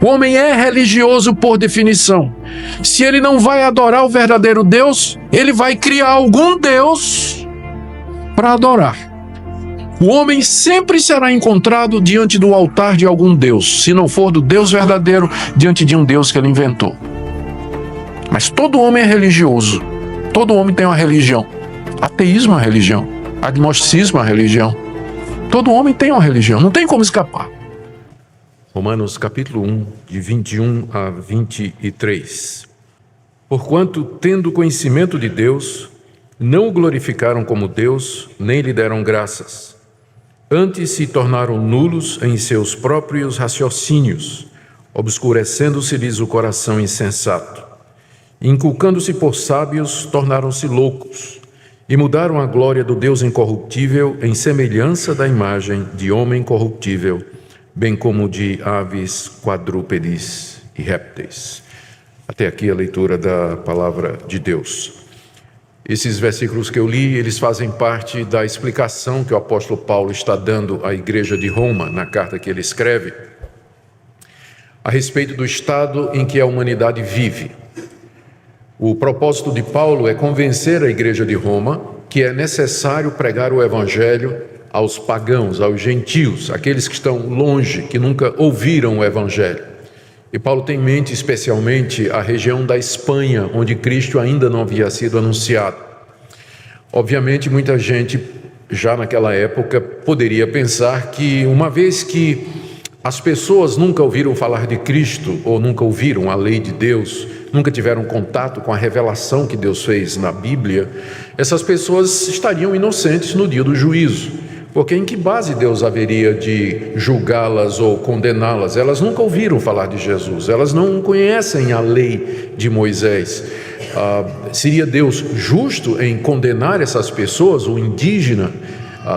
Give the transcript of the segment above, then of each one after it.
O homem é religioso por definição. Se ele não vai adorar o verdadeiro Deus, ele vai criar algum Deus para adorar. O homem sempre será encontrado diante do altar de algum Deus, se não for do Deus verdadeiro, diante de um Deus que ele inventou. Mas todo homem é religioso. Todo homem tem uma religião. Ateísmo é uma religião. Agnosticismo é uma religião. Todo homem tem uma religião, não tem como escapar. Romanos capítulo 1, de 21 a 23. Porquanto, tendo conhecimento de Deus, não o glorificaram como Deus, nem lhe deram graças. Antes se tornaram nulos em seus próprios raciocínios, obscurecendo-se-lhes o coração insensato. Inculcando-se por sábios, tornaram-se loucos, e mudaram a glória do Deus incorruptível em semelhança da imagem de homem corruptível, bem como de aves, quadrúpedes e répteis. Até aqui a leitura da palavra de Deus. Esses versículos que eu li, eles fazem parte da explicação que o apóstolo Paulo está dando à igreja de Roma, na carta que ele escreve, a respeito do estado em que a humanidade vive. O propósito de Paulo é convencer a igreja de Roma que é necessário pregar o evangelho aos pagãos, aos gentios, aqueles que estão longe, que nunca ouviram o evangelho. E Paulo tem em mente especialmente a região da Espanha, onde Cristo ainda não havia sido anunciado. Obviamente, muita gente, já naquela época, poderia pensar que, uma vez que as pessoas nunca ouviram falar de Cristo, ou nunca ouviram a lei de Deus, nunca tiveram contato com a revelação que Deus fez na Bíblia, essas pessoas estariam inocentes no dia do juízo. Porque em que base Deus haveria de julgá-las ou condená-las? Elas nunca ouviram falar de Jesus, elas não conhecem a lei de Moisés. Seria Deus justo em condenar essas pessoas, o indígena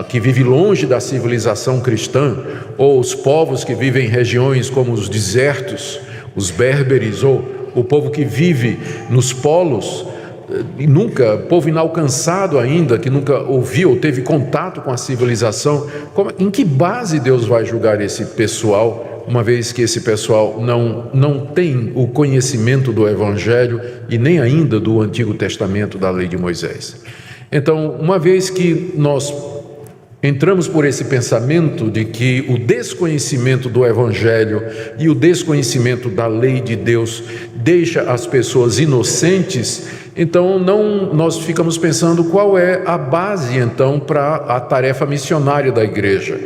que vive longe da civilização cristã, ou os povos que vivem em regiões como os desertos, os berberes, ou o povo que vive nos polos, povo inalcançado ainda, que nunca ouviu ou teve contato com a civilização? Em que base Deus vai julgar esse pessoal, uma vez que esse pessoal não tem o conhecimento do Evangelho e nem ainda do Antigo Testamento, da lei de Moisés? Então, uma vez que nós entramos por esse pensamento de que o desconhecimento do Evangelho e o desconhecimento da lei de Deus deixa as pessoas inocentes, então nós ficamos pensando qual é a base então para a tarefa missionária da igreja.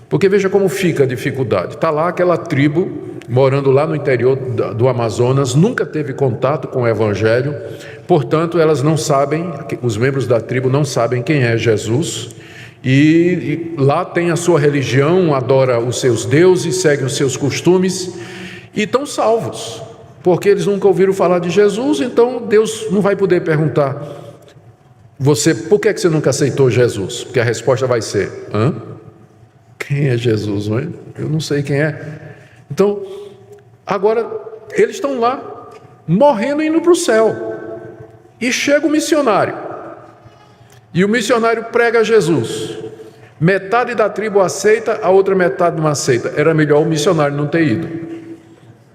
Porque veja como fica a dificuldade. Está lá aquela tribo, morando lá no interior do Amazonas, nunca teve contato com o Evangelho, portanto elas não sabem, os membros da tribo não sabem quem é Jesus, e lá tem a sua religião, adora os seus deuses, segue os seus costumes e estão salvos, porque eles nunca ouviram falar de Jesus. Então Deus não vai poder perguntar: por que você nunca aceitou Jesus? Porque a resposta vai ser: quem é Jesus? Não é? Eu não sei quem é. Então, agora eles estão lá, morrendo e indo para o céu, e chega o missionário. E o missionário prega Jesus. Metade da tribo aceita, a outra metade não aceita. Era melhor o missionário não ter ido,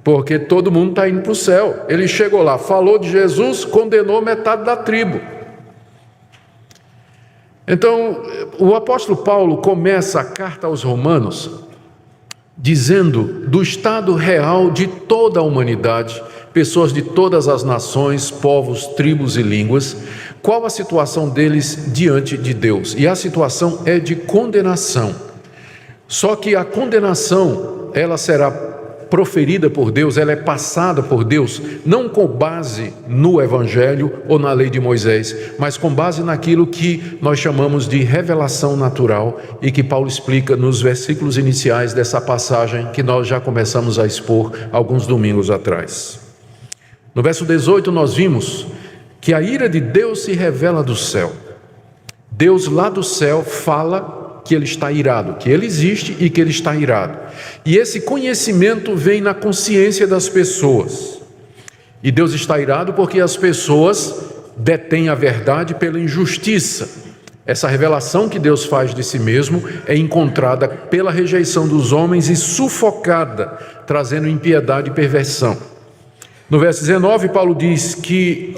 porque todo mundo está indo para o céu. Ele chegou lá, falou de Jesus, condenou metade da tribo. Então, o apóstolo Paulo começa a carta aos Romanos dizendo do estado real de toda a humanidade, pessoas de todas as nações, povos, tribos e línguas, qual a situação deles diante de Deus. E a situação é de condenação. Só que a condenação, ela será proferida por Deus, ela é passada por Deus, não com base no Evangelho ou na lei de Moisés, mas com base naquilo que nós chamamos de revelação natural e que Paulo explica nos versículos iniciais dessa passagem que nós já começamos a expor alguns domingos atrás. No verso 18 nós vimos que a ira de Deus se revela do céu. Deus lá do céu fala que Ele está irado, que Ele existe e que Ele está irado. E esse conhecimento vem na consciência das pessoas. E Deus está irado porque as pessoas detêm a verdade pela injustiça. Essa revelação que Deus faz de si mesmo é encontrada pela rejeição dos homens e sufocada, trazendo impiedade e perversão. No verso 19, Paulo diz que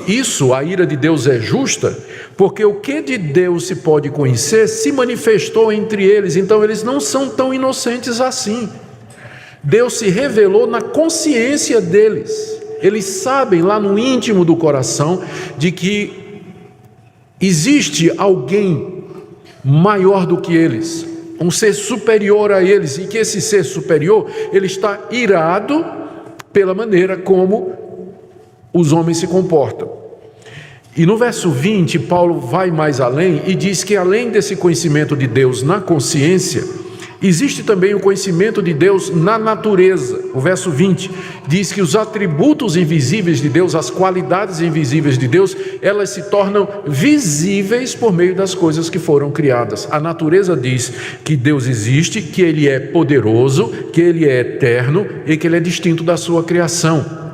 a ira de Deus é justa, porque o que de Deus se pode conhecer se manifestou entre eles, então eles não são tão inocentes assim. Deus se revelou na consciência deles. Eles sabem lá no íntimo do coração de que existe alguém maior do que eles, um ser superior a eles, e que esse ser superior, ele está irado pela maneira como os homens se comportam. E no verso 20, Paulo vai mais além e diz que além desse conhecimento de Deus na consciência, existe também o conhecimento de Deus na natureza. O verso 20 diz que os atributos invisíveis de Deus, as qualidades invisíveis de Deus, elas se tornam visíveis por meio das coisas que foram criadas. A natureza diz que Deus existe, que Ele é poderoso, que Ele é eterno e que Ele é distinto da sua criação.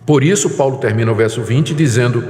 Por isso, Paulo termina o verso 20 dizendo: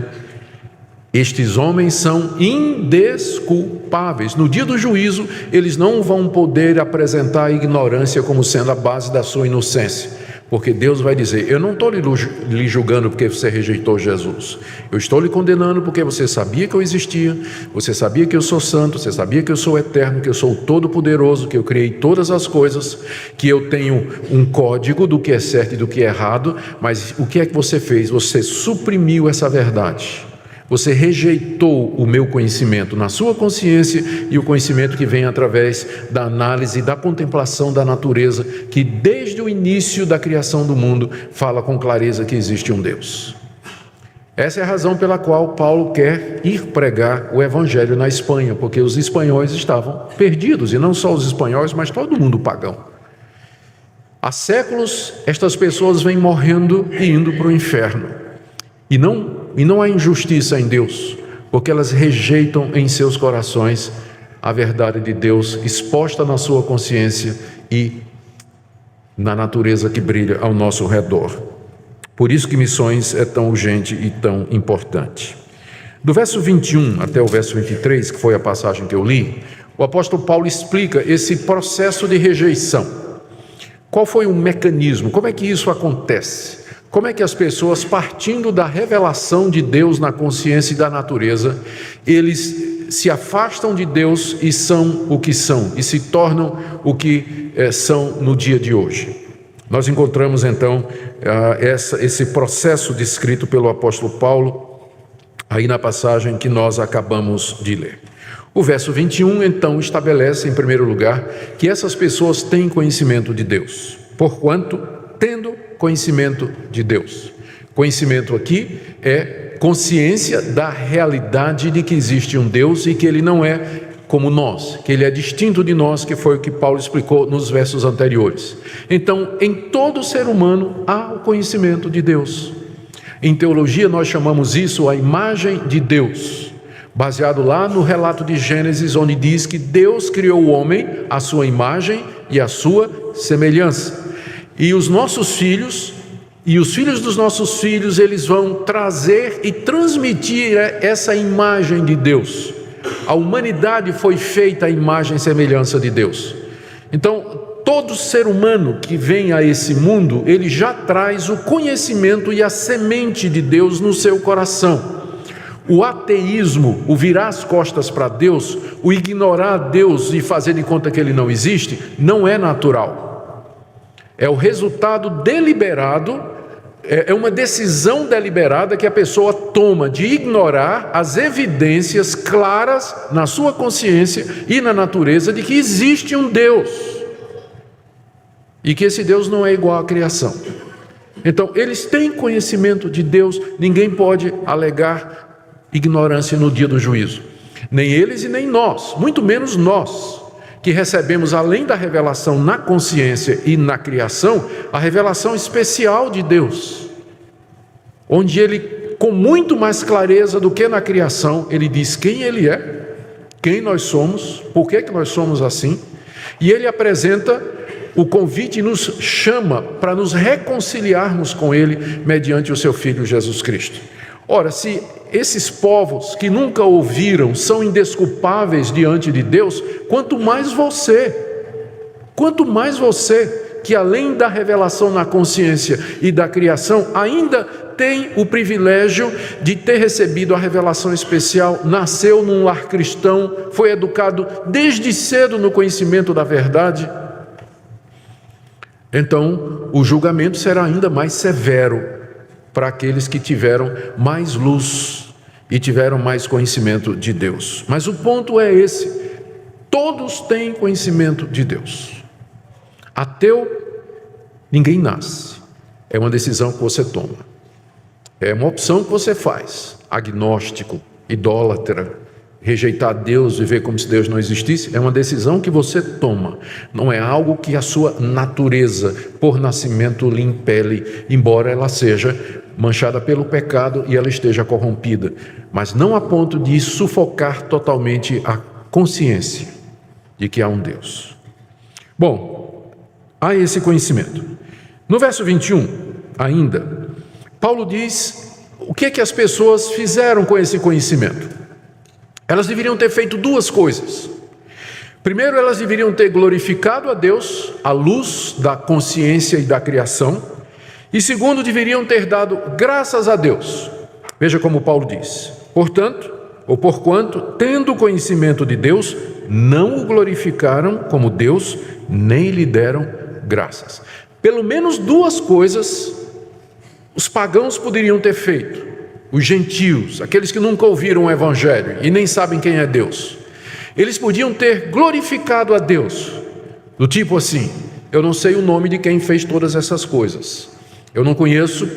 estes homens são indesculpáveis. No dia do juízo, eles não vão poder apresentar a ignorância como sendo a base da sua inocência, porque Deus vai dizer: eu não estou lhe julgando porque você rejeitou Jesus, eu estou lhe condenando porque você sabia que eu existia, você sabia que eu sou santo, você sabia que eu sou eterno, que eu sou todo-poderoso, que eu criei todas as coisas, que eu tenho um código do que é certo e do que é errado, mas o que é que você fez? Você suprimiu essa verdade. Você rejeitou o meu conhecimento na sua consciência e o conhecimento que vem através da análise e da contemplação da natureza, que desde o início da criação do mundo fala com clareza que existe um Deus. Essa é a razão pela qual Paulo quer ir pregar o evangelho na Espanha, porque os espanhóis estavam perdidos, e não só os espanhóis, mas todo mundo pagão. Há séculos estas pessoas vêm morrendo e indo para o inferno, e não há injustiça em Deus, porque elas rejeitam em seus corações a verdade de Deus exposta na sua consciência e na natureza que brilha ao nosso redor. Por isso que missões é tão urgente e tão importante. Do verso 21 até o verso 23, que foi a passagem que eu li, o apóstolo Paulo explica esse processo de rejeição. Qual foi o mecanismo? Como é que isso acontece? Como é que as pessoas, partindo da revelação de Deus na consciência e da natureza, eles se afastam de Deus e são o que são, e se tornam o que são no dia de hoje? Nós encontramos então esse processo descrito pelo apóstolo Paulo aí na passagem que nós acabamos de ler. O verso 21 então estabelece em primeiro lugar que essas pessoas têm conhecimento de Deus, porquanto tendo conhecimento de Deus. Conhecimento aqui é consciência da realidade de que existe um Deus e que Ele não é como nós, que Ele é distinto de nós, que foi o que Paulo explicou nos versos anteriores. Então, em todo ser humano há o conhecimento de Deus. Em teologia nós chamamos isso a imagem de Deus, baseado lá no relato de Gênesis, onde diz que Deus criou o homem à sua imagem e à sua semelhança. E os nossos filhos, e os filhos dos nossos filhos, eles vão trazer e transmitir essa imagem de Deus. A humanidade foi feita à imagem e semelhança de Deus. Então, todo ser humano que vem a esse mundo, ele já traz o conhecimento e a semente de Deus no seu coração. O ateísmo, o virar as costas para Deus, o ignorar Deus e fazer de conta que Ele não existe, não é natural. É o resultado deliberado, é uma decisão deliberada que a pessoa toma de ignorar as evidências claras na sua consciência e na natureza de que existe um Deus e que esse Deus não é igual à criação. Então, eles têm conhecimento de Deus, ninguém pode alegar ignorância no dia do juízo, nem eles e nem nós, muito menos nós, que recebemos, além da revelação na consciência e na criação, a revelação especial de Deus, onde Ele, com muito mais clareza do que na criação, Ele diz quem Ele é, quem nós somos, por que nós somos assim, e Ele apresenta o convite e nos chama para nos reconciliarmos com Ele mediante o Seu Filho Jesus Cristo. Ora, se esses povos que nunca ouviram são indesculpáveis diante de Deus, quanto mais você, que além da revelação na consciência e da criação, ainda tem o privilégio de ter recebido a revelação especial, nasceu num lar cristão, foi educado desde cedo no conhecimento da verdade. Então, o julgamento será ainda mais severo para aqueles que tiveram mais luz e tiveram mais conhecimento de Deus. Mas o ponto é esse: todos têm conhecimento de Deus. Ateu, ninguém nasce. É uma decisão que você toma. É uma opção que você faz. Agnóstico, idólatra, rejeitar Deus, viver como se Deus não existisse, é uma decisão que você toma. Não é algo que a sua natureza, por nascimento, lhe impele, embora ela seja manchada pelo pecado e ela esteja corrompida. Mas não a ponto de sufocar totalmente a consciência de que há um Deus. Bom, há esse conhecimento. No verso 21, ainda, Paulo diz o que é que as pessoas fizeram com esse conhecimento. Elas deveriam ter feito duas coisas. Primeiro, elas deveriam ter glorificado a Deus à luz da consciência e da criação. E segundo, deveriam ter dado graças a Deus. Veja como Paulo diz: portanto, ou porquanto, tendo conhecimento de Deus, não o glorificaram como Deus, nem lhe deram graças. Pelo menos duas coisas os pagãos poderiam ter feito. Os gentios, aqueles que nunca ouviram o Evangelho e nem sabem quem é Deus, eles podiam ter glorificado a Deus, do tipo assim: eu não sei o nome de quem fez todas essas coisas, eu não conheço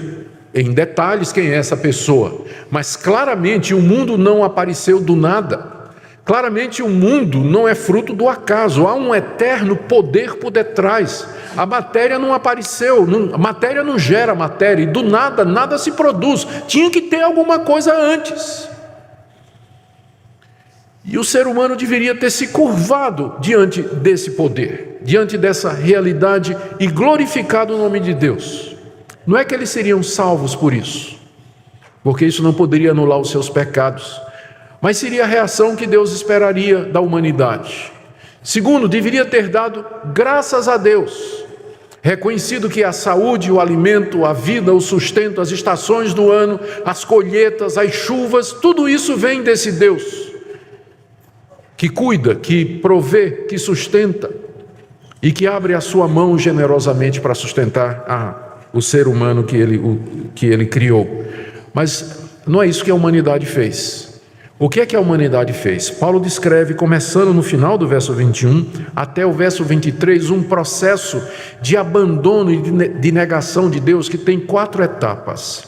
em detalhes quem é essa pessoa, mas claramente o mundo não apareceu do nada. Claramente o mundo não é fruto do acaso, há um eterno poder por detrás. A matéria não apareceu, a matéria não gera matéria, e do nada, nada se produz. Tinha que ter alguma coisa antes. E o ser humano deveria ter se curvado diante desse poder, diante dessa realidade, e glorificado o nome de Deus. Não é que eles seriam salvos por isso, porque isso não poderia anular os seus pecados, mas seria a reação que Deus esperaria da humanidade. Segundo, deveria ter dado graças a Deus, reconhecido que a saúde, o alimento, a vida, o sustento, as estações do ano, as colheitas, as chuvas, tudo isso vem desse Deus, que cuida, que provê, que sustenta e que abre a sua mão generosamente para sustentar o ser humano que ele criou. Mas não é isso que a humanidade fez. O que é que a humanidade fez? Paulo descreve, começando no final do verso 21 até o verso 23, um processo de abandono e de negação de Deus que tem 4 etapas.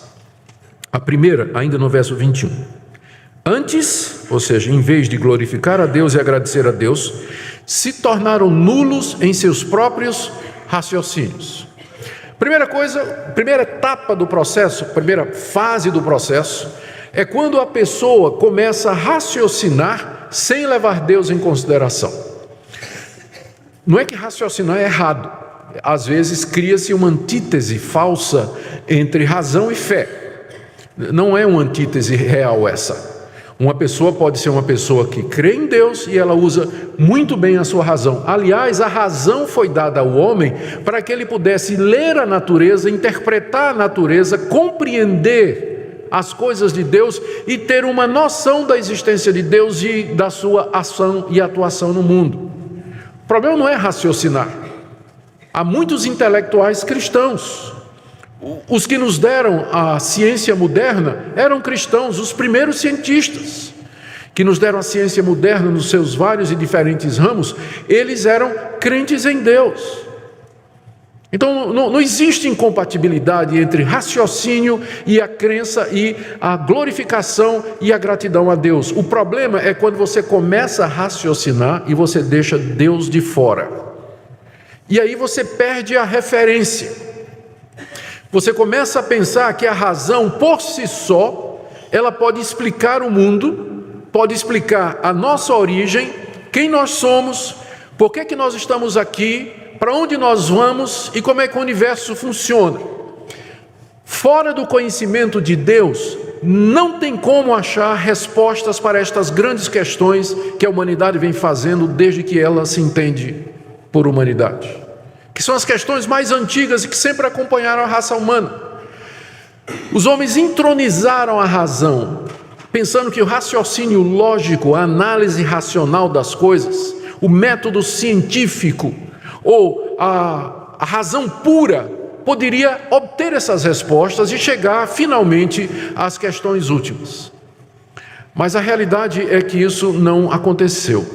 A primeira, ainda no verso 21. Antes, ou seja, em vez de glorificar a Deus e agradecer a Deus, se tornaram nulos em seus próprios raciocínios. Primeira etapa do processo, primeira fase do processo, é quando a pessoa começa a raciocinar sem levar Deus em consideração. Não é que raciocinar é errado. Às vezes cria-se uma antítese falsa entre razão e fé. Não é uma antítese real essa. Uma pessoa pode ser uma pessoa que crê em Deus e ela usa muito bem a sua razão. Aliás, a razão foi dada ao homem para que ele pudesse ler a natureza, interpretar a natureza, compreender as coisas de Deus e ter uma noção da existência de Deus e da sua ação e atuação no mundo. O problema não é raciocinar. Há muitos intelectuais cristãos. Os que nos deram a ciência moderna eram cristãos, os primeiros cientistas que nos deram a ciência moderna nos seus vários e diferentes ramos, eles eram crentes em Deus. Então não existe incompatibilidade entre raciocínio e a crença e a glorificação e a gratidão a Deus. O problema é quando você começa a raciocinar e você deixa Deus de fora. E aí você perde a referência. Você começa a pensar que a razão por si só, ela pode explicar o mundo, pode explicar a nossa origem, quem nós somos, por que nós estamos aqui, para onde nós vamos e como é que o universo funciona. Fora do conhecimento de Deus, não tem como achar respostas para estas grandes questões que a humanidade vem fazendo desde que ela se entende por humanidade, que são as questões mais antigas e que sempre acompanharam a raça humana. Os homens entronizaram a razão, pensando que o raciocínio lógico, a análise racional das coisas, o método científico ou a razão pura poderia obter essas respostas e chegar finalmente às questões últimas. Mas a realidade é que isso não aconteceu.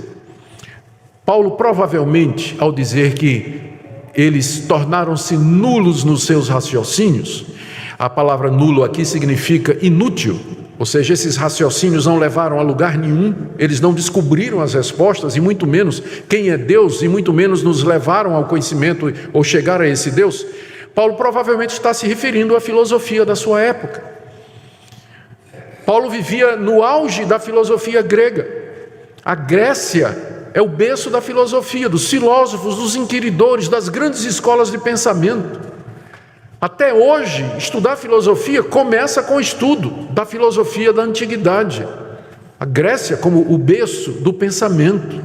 Paulo provavelmente, ao dizer que eles tornaram-se nulos nos seus raciocínios, a palavra nulo aqui significa inútil, ou seja, esses raciocínios não levaram a lugar nenhum, eles não descobriram as respostas, e muito menos quem é Deus, e muito menos nos levaram ao conhecimento ou chegar a esse Deus. Paulo provavelmente está se referindo à filosofia da sua época. Paulo vivia no auge da filosofia grega. A Grécia é o berço da filosofia, dos filósofos, dos inquiridores, das grandes escolas de pensamento. Até hoje, estudar filosofia começa com o estudo da filosofia da antiguidade. A Grécia como o berço do pensamento.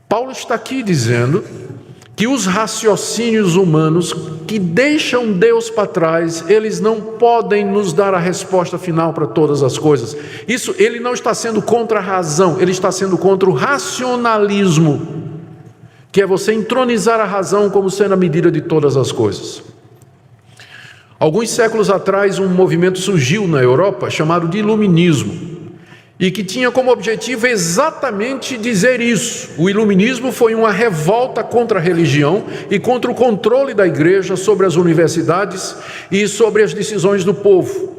Paulo está aqui dizendo que os raciocínios humanos que deixam Deus para trás, eles não podem nos dar a resposta final para todas as coisas. Isso, ele não está sendo contra a razão, ele está sendo contra o racionalismo, que é você entronizar a razão como sendo a medida de todas as coisas. Alguns séculos atrás, um movimento surgiu na Europa chamado de Iluminismo, e que tinha como objetivo exatamente dizer isso. O iluminismo foi uma revolta contra a religião e contra o controle da igreja sobre as universidades e sobre as decisões do povo.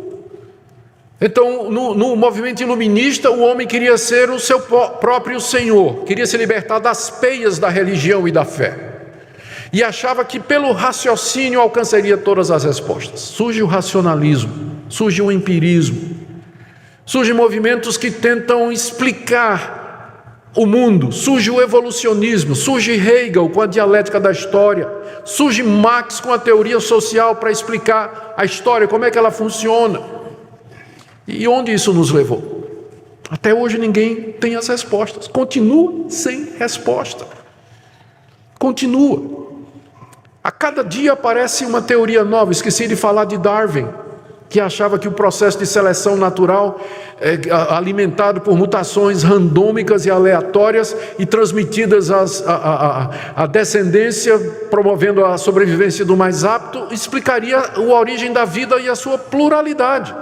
Então, no movimento iluminista, o homem queria ser o seu próprio senhor, queria se libertar das peias da religião e da fé, e achava que pelo raciocínio alcançaria todas as respostas. Surge o racionalismo, surge o empirismo, surgem movimentos que tentam explicar o mundo, surge o evolucionismo, surge Hegel com a dialética da história, surge Marx com a teoria social para explicar a história, como é que ela funciona. E onde isso nos levou? Até hoje ninguém tem as respostas, continua sem resposta. Continua. A cada dia aparece uma teoria nova. Esqueci de falar de Darwin, que achava que o processo de seleção natural é alimentado por mutações randômicas e aleatórias e transmitidas à descendência, promovendo a sobrevivência do mais apto, explicaria a origem da vida e a sua pluralidade.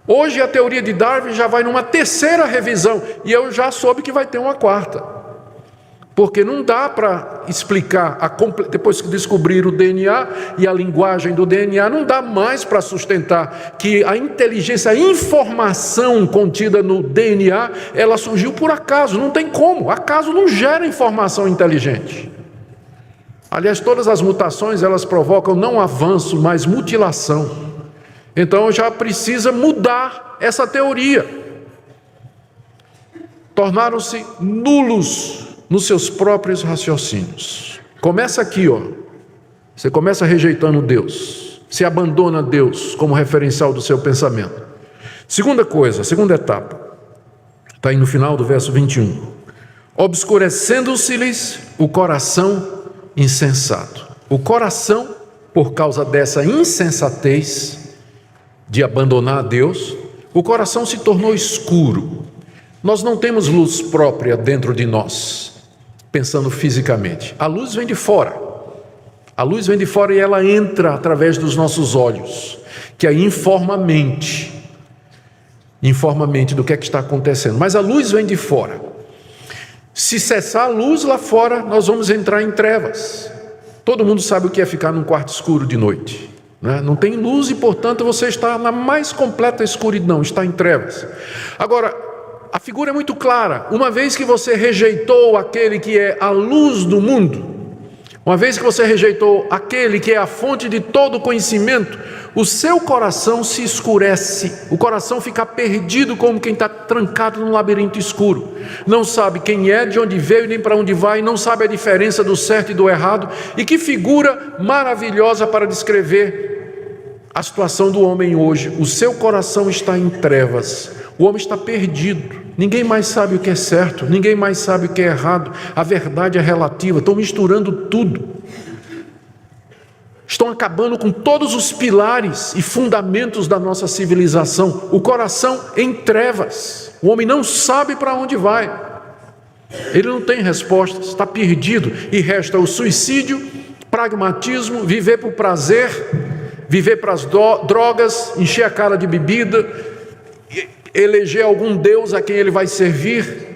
Hoje a teoria de Darwin já vai numa terceira revisão, e eu já soube que vai ter uma quarta. Porque não dá para explicar, depois que descobrir o DNA e a linguagem do DNA, não dá mais para sustentar que a inteligência, a informação contida no DNA, ela surgiu por acaso, não tem como, acaso não gera informação inteligente. Aliás, todas as mutações, elas provocam não avanço, mas mutilação. Então já precisa mudar essa teoria. Tornaram-se nulos nos seus próprios raciocínios. Começa aqui, ó. Você começa rejeitando Deus, se abandona Deus como referencial do seu pensamento. Segunda coisa, segunda etapa, está aí no final do verso 21. Obscurecendo-se-lhes o coração insensato. O coração, por causa dessa insensatez de abandonar Deus, o coração se tornou escuro. Nós não temos luz própria dentro de nós, pensando fisicamente. A luz vem de fora. A luz vem de fora e ela entra através dos nossos olhos, que aí informa a mente do que é que está acontecendo. Mas a luz vem de fora. Se cessar a luz lá fora, nós vamos entrar em trevas. Todo mundo sabe o que é ficar num quarto escuro de noite, né? Não tem luz e, portanto, você está na mais completa escuridão, está em trevas. Agora, a figura é muito clara. Uma vez que você rejeitou aquele que é a luz do mundo, uma vez que você rejeitou aquele que é a fonte de todo conhecimento, o seu coração se escurece, o coração fica perdido como quem está trancado num labirinto escuro. Não sabe quem é, de onde veio, nem para onde vai, não sabe a diferença do certo e do errado. E que figura maravilhosa para descrever a situação do homem hoje. O seu coração está em trevas, o homem está perdido, ninguém mais sabe o que é certo, ninguém mais sabe o que é errado, a verdade é relativa, estão misturando tudo, estão acabando com todos os pilares e fundamentos da nossa civilização. O coração em trevas, o homem não sabe para onde vai, ele não tem respostas, está perdido, e resta o suicídio, pragmatismo, viver por prazer, viver para as drogas, encher a cara de bebida, eleger algum Deus a quem ele vai servir.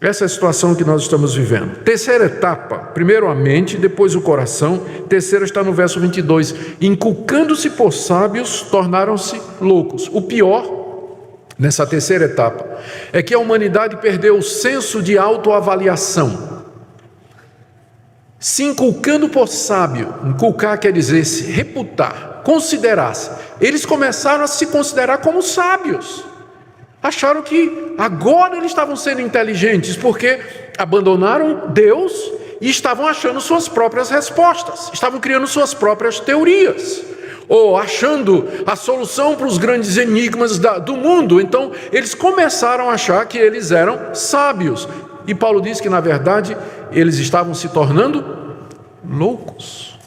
Essa é a situação que nós estamos vivendo. Terceira etapa, primeiro a mente, depois o coração. Terceira está no verso 22. Inculcando-se por sábios, tornaram-se loucos. O pior, nessa terceira etapa, é que a humanidade perdeu o senso de autoavaliação. Se inculcando por sábio, inculcar quer dizer se reputar, considerar-se. Eles começaram a se considerar como sábios. Acharam que agora eles estavam sendo inteligentes, porque abandonaram Deus e estavam achando suas próprias respostas, estavam criando suas próprias teorias, ou achando a solução para os grandes enigmas do mundo. Então eles começaram a achar que eles eram sábios, e Paulo diz que na verdade eles estavam se tornando loucos.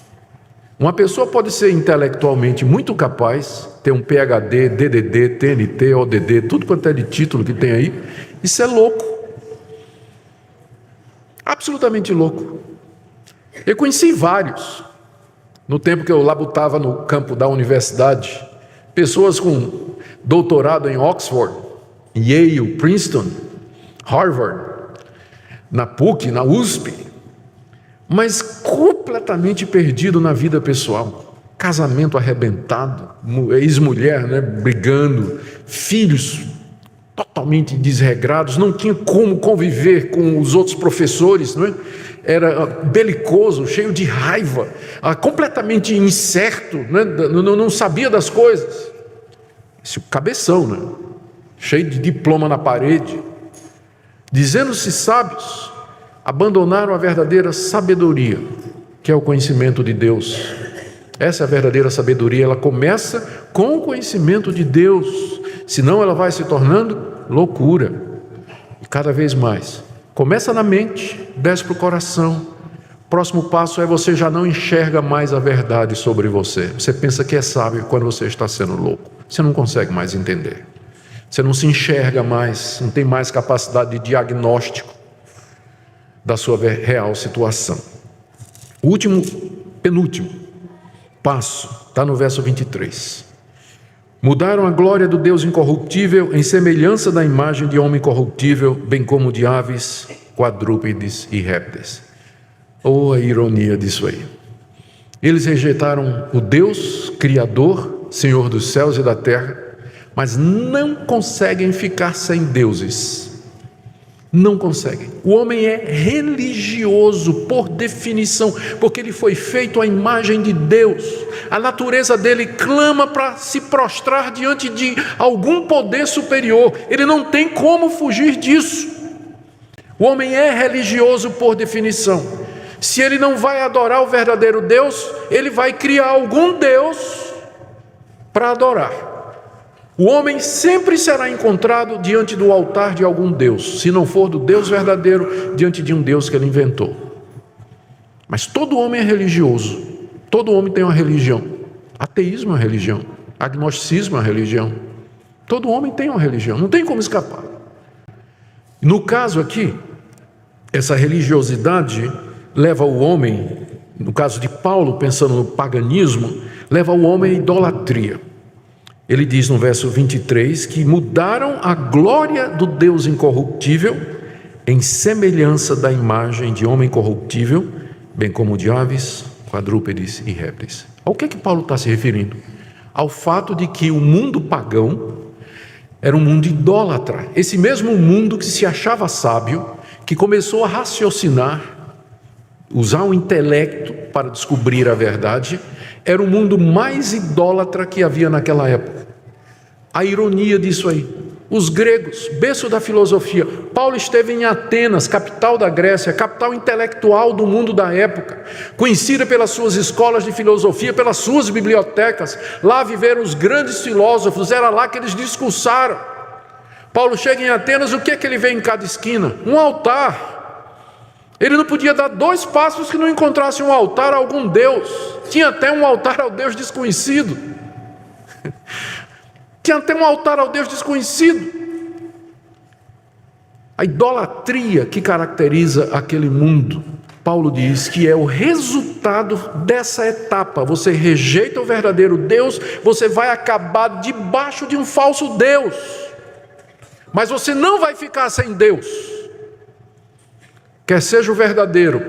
Uma pessoa pode ser intelectualmente muito capaz, ter um PhD, DDD, TNT, ODD, tudo quanto é de título que tem aí, e ser louco, absolutamente louco. Eu conheci vários, no tempo que eu labutava no campo da universidade, pessoas com doutorado em Oxford, Yale, Princeton, Harvard, na PUC, na USP, mas completamente perdido na vida pessoal, casamento arrebentado, ex-mulher, brigando, filhos totalmente desregrados, não tinha como conviver com os outros professores, era belicoso, cheio de raiva, completamente incerto, não sabia das coisas. Esse cabeção, cheio de diploma na parede, dizendo-se sábios, abandonaram a verdadeira sabedoria, que é o conhecimento de Deus. Essa é a verdadeira sabedoria, ela começa com o conhecimento de Deus, senão ela vai se tornando loucura. E cada vez mais, começa na mente, desce para o coração. Próximo passo é você já não enxerga mais a verdade sobre você. Você pensa que é sábio quando você está sendo louco. Você não consegue mais entender. Você não se enxerga mais, não tem mais capacidade de diagnóstico da sua real situação. O penúltimo passo está no verso 23. Mudaram a glória do Deus incorruptível em semelhança da imagem de homem corruptível, bem como de aves, quadrúpedes e répteis. Oh, a ironia disso aí. Eles rejeitaram o Deus Criador, Senhor dos céus e da terra, mas não conseguem ficar sem deuses. Não conseguem. O homem é religioso por definição, porque ele foi feito à imagem de Deus. A natureza dele clama para se prostrar diante de algum poder superior. Ele não tem como fugir disso. O homem é religioso por definição. Se ele não vai adorar o verdadeiro Deus, ele vai criar algum Deus para adorar. O homem sempre será encontrado diante do altar de algum Deus, se não for do Deus verdadeiro, diante de um Deus que ele inventou. Mas todo homem é religioso, todo homem tem uma religião. Ateísmo é uma religião, agnosticismo é uma religião. Todo homem tem uma religião, não tem como escapar. No caso aqui, essa religiosidade leva o homem, no caso de Paulo, pensando no paganismo, leva o homem à idolatria. Ele diz no verso 23 que mudaram a glória do Deus incorruptível em semelhança da imagem de homem corruptível, bem como de aves, quadrúpedes e répteis. Ao que Paulo está se referindo? Ao fato de que o mundo pagão era um mundo idólatra. Esse mesmo mundo que se achava sábio, que começou a raciocinar, usar o intelecto para descobrir a verdade, era o mundo mais idólatra que havia naquela época. A ironia disso aí. Os gregos, berço da filosofia. Paulo esteve em Atenas, capital da Grécia, capital intelectual do mundo da época, conhecida pelas suas escolas de filosofia, pelas suas bibliotecas. Lá viveram os grandes filósofos, era lá que eles discursaram. Paulo chega em Atenas, o que é que ele vê em cada esquina? Um altar. Ele não podia dar 2 passos que não encontrasse um altar a algum Deus. Tinha até um altar ao Deus desconhecido. Tinha até um altar ao Deus desconhecido. A idolatria que caracteriza aquele mundo, Paulo diz que é o resultado dessa etapa. Você rejeita o verdadeiro Deus, você vai acabar debaixo de um falso Deus. Mas você não vai ficar sem Deus. Quer seja o verdadeiro,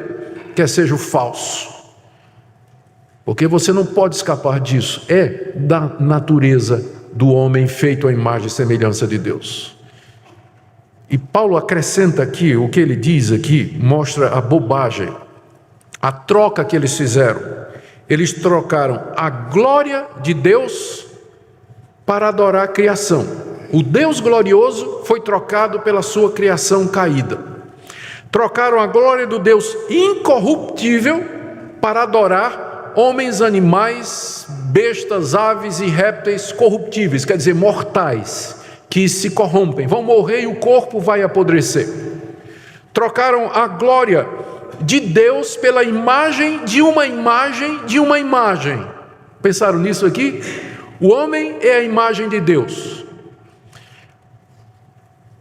quer seja o falso. Porque você não pode escapar disso. É da natureza do homem feito à imagem e semelhança de Deus. E Paulo acrescenta aqui, o que ele diz aqui, mostra a bobagem, a troca que eles fizeram. Eles trocaram a glória de Deus para adorar a criação. O Deus glorioso foi trocado pela sua criação caída. Trocaram a glória do Deus incorruptível para adorar homens, animais, bestas, aves e répteis corruptíveis, quer dizer, mortais, que se corrompem, vão morrer e o corpo vai apodrecer. Trocaram a glória de Deus pela imagem de uma imagem de uma imagem. Pensaram nisso aqui? O homem é a imagem de Deus.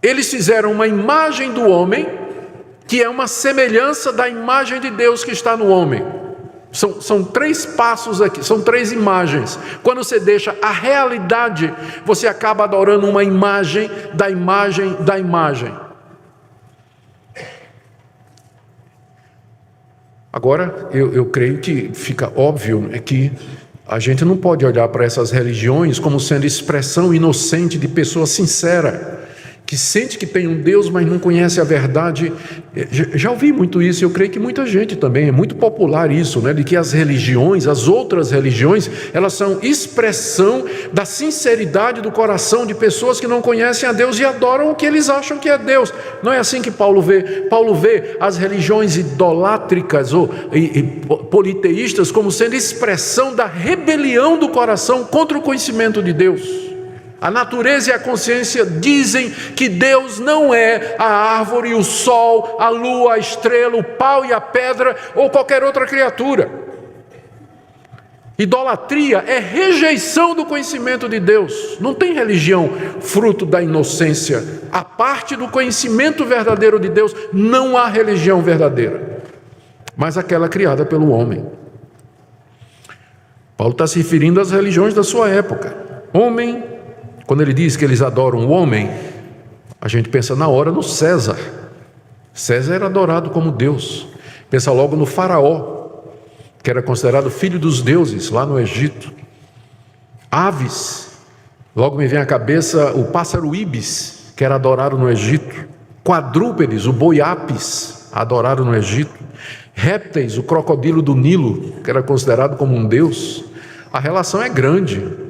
Eles fizeram uma imagem do homem que é uma semelhança da imagem de Deus que está no homem. São 3 passos aqui, são 3 imagens. Quando você deixa a realidade, você acaba adorando uma imagem da imagem da imagem. Agora, eu creio que fica óbvio que a gente não pode olhar para essas religiões como sendo expressão inocente de pessoa sincera, que sente que tem um Deus, mas não conhece a verdade. Já ouvi muito isso, eu creio que muita gente também, é muito popular isso, né? De que as religiões, as outras religiões, elas são expressão da sinceridade do coração de pessoas que não conhecem a Deus e adoram o que eles acham que é Deus. Não é assim que Paulo vê. Paulo vê as religiões idolátricas ou politeístas como sendo expressão da rebelião do coração contra o conhecimento de Deus. A natureza e a consciência dizem que Deus não é a árvore, o sol, a lua, a estrela, o pau e a pedra ou qualquer outra criatura. Idolatria é rejeição do conhecimento de Deus. Não tem religião fruto da inocência. A parte do conhecimento verdadeiro de Deus, não há religião verdadeira, mas aquela criada pelo homem. Paulo está se referindo às religiões da sua época. Homem. Quando ele diz que eles adoram o homem, a gente pensa na hora no César. César era adorado como Deus. Pensa logo no faraó, que era considerado filho dos deuses lá no Egito. Aves, logo me vem à cabeça o pássaro íbis, que era adorado no Egito. Quadrúpedes, o boi apis, adorado no Egito. Répteis, o crocodilo do Nilo, que era considerado como um deus. A relação é grande.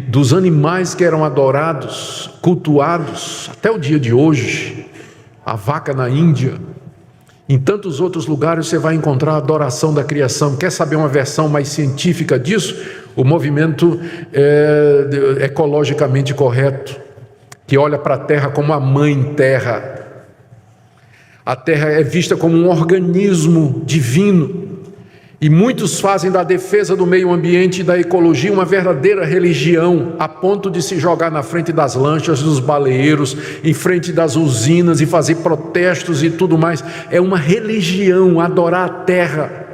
Dos animais que eram adorados, cultuados, até o dia de hoje, a vaca na Índia, em tantos outros lugares você vai encontrar a adoração da criação. Quer saber uma versão mais científica disso? O movimento ecologicamente correto, que olha para a terra como a mãe terra. A terra é vista como um organismo divino. E muitos fazem da defesa do meio ambiente e da ecologia uma verdadeira religião, a ponto de se jogar na frente das lanchas, dos baleeiros, em frente das usinas e fazer protestos e tudo mais. É uma religião, adorar a terra.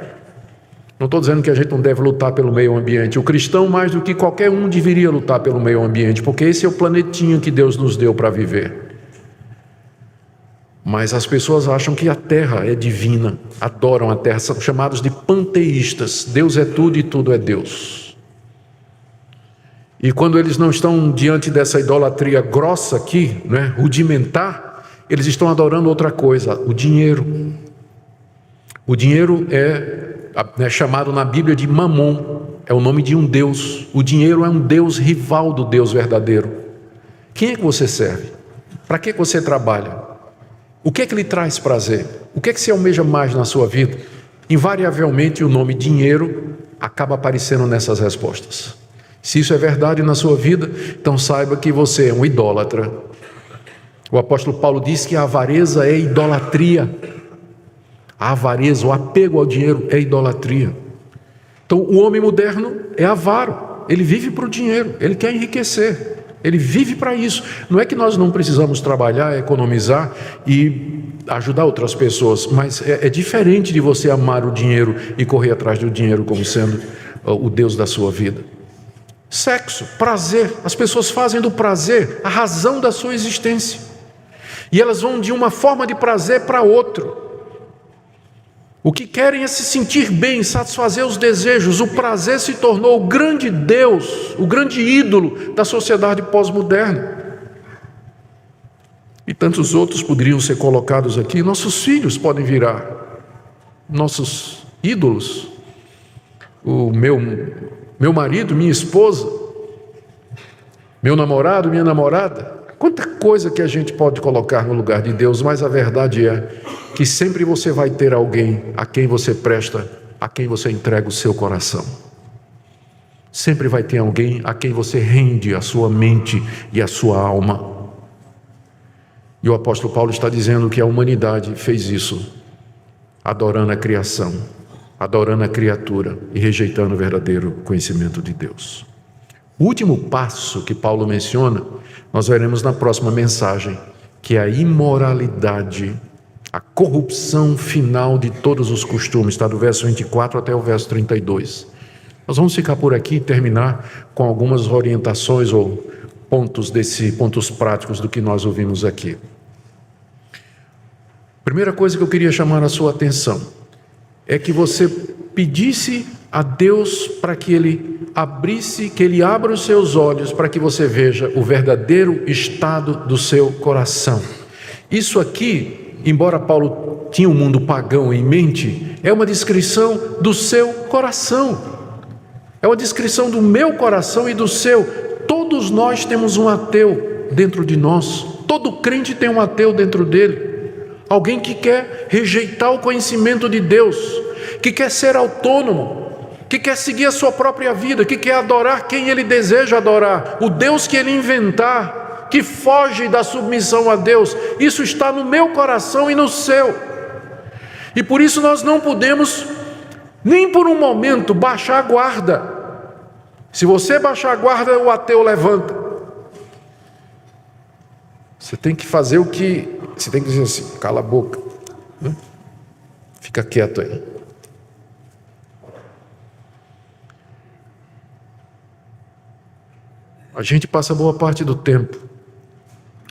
Não estou dizendo que a gente não deve lutar pelo meio ambiente. O cristão, mais do que qualquer um, deveria lutar pelo meio ambiente, porque esse é o planetinha que Deus nos deu para viver. Mas as pessoas acham que a terra é divina, adoram a terra, são chamados de panteístas. Deus é tudo e tudo é Deus. E quando eles não estão diante dessa idolatria grossa aqui, né, rudimentar, eles estão adorando outra coisa, o dinheiro. O dinheiro é chamado na Bíblia de Mamon, é o nome de um Deus. O dinheiro é um Deus rival do Deus verdadeiro. Quem é que você serve? Para que você trabalha? O que é que lhe traz prazer? O que é que você almeja mais na sua vida? Invariavelmente o nome dinheiro acaba aparecendo nessas respostas. Se isso é verdade na sua vida, então saiba que você é um idólatra. O apóstolo Paulo diz que a avareza é idolatria. A avareza, o apego ao dinheiro é idolatria. Então o homem moderno é avaro, ele vive para o dinheiro, ele quer enriquecer. Ele vive para isso. Não é que nós não precisamos trabalhar, economizar e ajudar outras pessoas, mas é diferente de você amar o dinheiro e correr atrás do dinheiro como sendo o Deus da sua vida. Sexo, prazer. As pessoas fazem do prazer a razão da sua existência. E elas vão de uma forma de prazer para outra. O que querem é se sentir bem, satisfazer os desejos. O prazer se tornou o grande Deus, o grande ídolo da sociedade pós-moderna. E tantos outros poderiam ser colocados aqui. Nossos filhos podem virar nossos ídolos. O meu marido, minha esposa, meu namorado, minha namorada. Quanta coisa que a gente pode colocar no lugar de Deus, mas a verdade é que sempre você vai ter alguém a quem você presta, a quem você entrega o seu coração. Sempre vai ter alguém a quem você rende a sua mente e a sua alma. E o apóstolo Paulo está dizendo que a humanidade fez isso, adorando a criação, adorando a criatura e rejeitando o verdadeiro conhecimento de Deus. O último passo que Paulo menciona, nós veremos na próxima mensagem, que é a imoralidade, a corrupção final de todos os costumes, está do verso 24 até o verso 32. Nós vamos ficar por aqui e terminar com algumas orientações ou pontos práticos do que nós ouvimos aqui. Primeira coisa que eu queria chamar a sua atenção é que você pedisse a Deus para que Ele abrisse, que Ele abra os seus olhos para que você veja o verdadeiro estado do seu coração. Isso aqui, embora Paulo tinha um mundo pagão em mente, é uma descrição do seu coração. É uma descrição do meu coração e do seu. Todos nós temos um ateu dentro de nós. Todo crente tem um ateu dentro dele. Alguém que quer rejeitar o conhecimento de Deus, que quer ser autônomo, que quer seguir a sua própria vida, que quer adorar quem ele deseja adorar, o Deus que ele inventar, que foge da submissão a Deus. Isso está no meu coração e no seu. E por isso nós não podemos, nem por um momento, baixar a guarda. Se você baixar a guarda, o ateu levanta. Você tem que fazer o que... Você tem que dizer assim, cala a boca, né? Fica quieto aí. A gente passa boa parte do tempo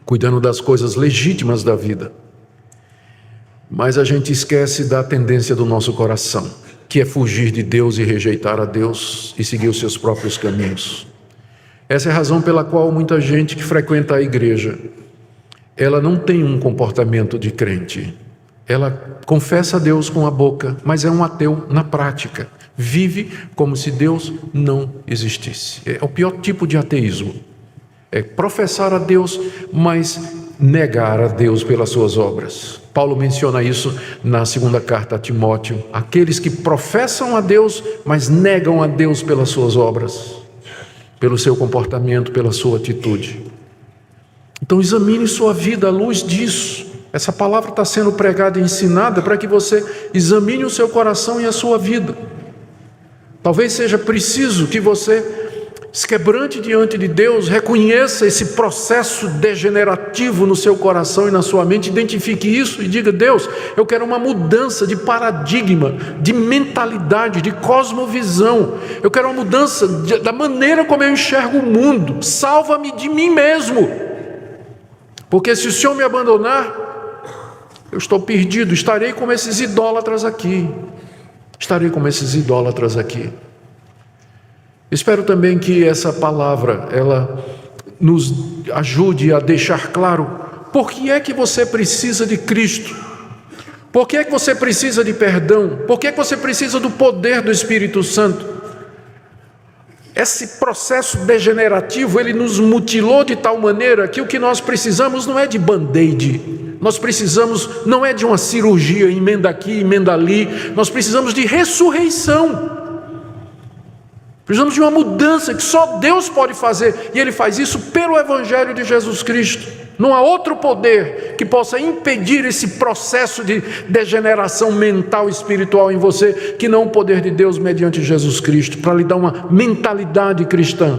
cuidando das coisas legítimas da vida, mas a gente esquece da tendência do nosso coração, que é fugir de Deus e rejeitar a Deus e seguir os seus próprios caminhos. Essa é a razão pela qual muita gente que frequenta a igreja, ela não tem um comportamento de crente. Ela confessa a Deus com a boca, mas é um ateu na prática. Vive como se Deus não existisse. É o pior tipo de ateísmo. É professar a Deus, mas negar a Deus pelas suas obras. Paulo menciona isso na segunda carta a Timóteo. Aqueles que professam a Deus, mas negam a Deus pelas suas obras, pelo seu comportamento, pela sua atitude. Então examine sua vida à luz disso. Essa palavra está sendo pregada e ensinada para que você examine o seu coração e a sua vida. Talvez seja preciso que você se quebrante diante de Deus, reconheça esse processo degenerativo no seu coração e na sua mente, identifique isso e diga: Deus, eu quero uma mudança de paradigma, de mentalidade, de cosmovisão. Eu quero uma mudança da maneira como eu enxergo o mundo. Salva-me de mim mesmo. Porque se o Senhor me abandonar, eu estou perdido, estarei como esses idólatras aqui. Estarei como esses idólatras aqui. Espero também que essa palavra, ela nos ajude a deixar claro por que é que você precisa de Cristo. Por que é que você precisa de perdão? Por que é que você precisa do poder do Espírito Santo? Esse processo degenerativo, ele nos mutilou de tal maneira que o que nós precisamos não é de band-aid, nós precisamos não é de uma cirurgia, emenda aqui, emenda ali, nós precisamos de ressurreição. Precisamos de uma mudança que só Deus pode fazer, e Ele faz isso pelo Evangelho de Jesus Cristo. Não há outro poder que possa impedir esse processo de degeneração mental e espiritual em você, que não o poder de Deus mediante Jesus Cristo, para lhe dar uma mentalidade cristã,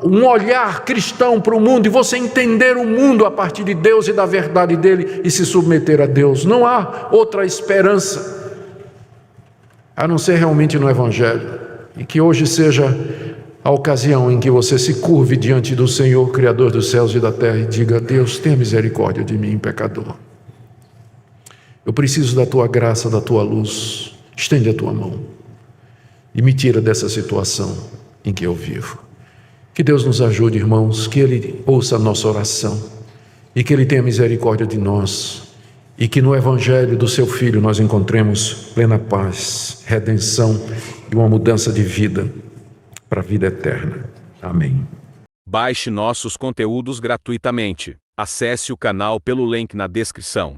um olhar cristão para o mundo, e você entender o mundo a partir de Deus e da verdade dEle, e se submeter a Deus. Não há outra esperança, a não ser realmente no Evangelho. E que hoje seja a ocasião em que você se curve diante do Senhor, Criador dos céus e da terra, e diga: Deus, tenha misericórdia de mim, pecador. Eu preciso da Tua graça, da Tua luz. Estende a Tua mão e me tira dessa situação em que eu vivo. Que Deus nos ajude, irmãos, que Ele ouça a nossa oração e que Ele tenha misericórdia de nós, e que no Evangelho do Seu Filho nós encontremos plena paz, redenção e uma mudança de vida para a vida eterna. Amém. Baixe nossos conteúdos gratuitamente. Acesse o canal pelo link na descrição.